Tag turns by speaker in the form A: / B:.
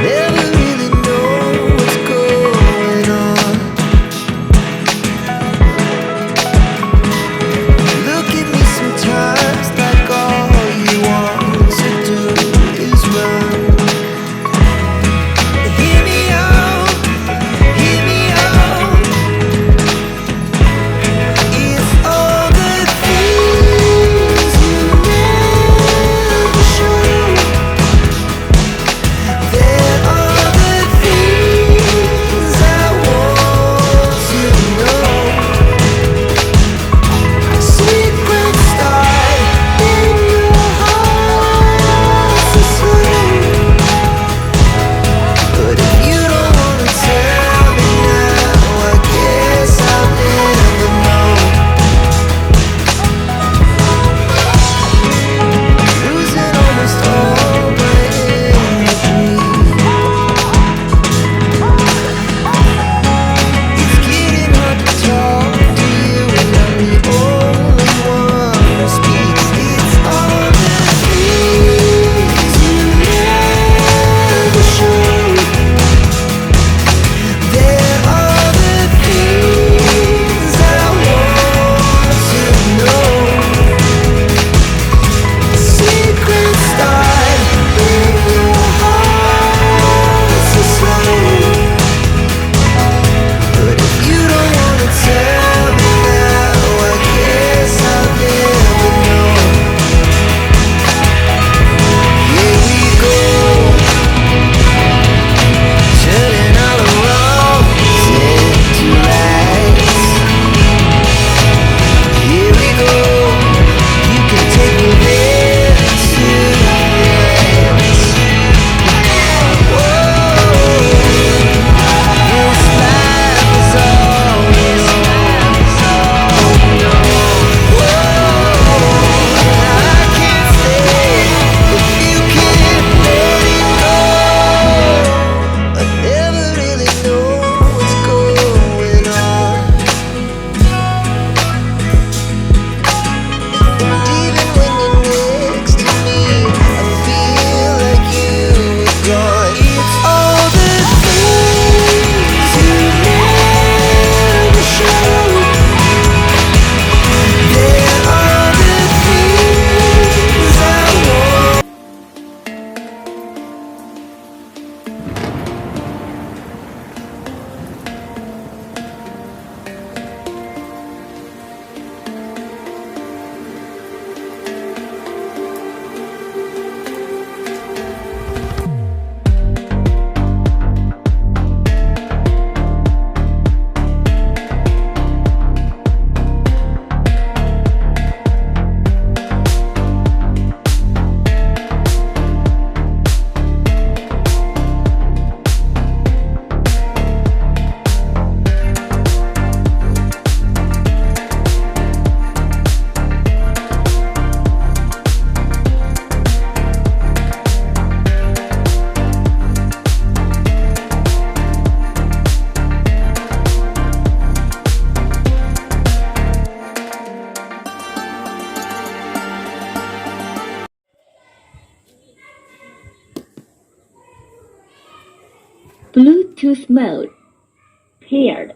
A: Never really know what's going on. Look at me sometimes like all you want to do is run. Hear me out, hear me out. It's all the things you never show. There are the things I want to know. Secret start in your heart so slow. But if you don't wanna tell me now, I guess I'll never know. Losing almost all my energy. It's getting hard to talk to you, and I'm the only one who speaks. It's all the things you never show. There are the things I want to know. Secret start in your heart so slow. But if you don't wanna tell me now, I guess I'll never know. Here we go, turning all the wrongs into rights. Here we go, you can take me there tonight. Whoa, this life is always on. Whoa, I can't stay if you can't let it go. I never really know what's going on. And even when you're next to me, I feel like you were gone. It's all the things you never show. There are the things I want.
B: Bluetooth mode paired.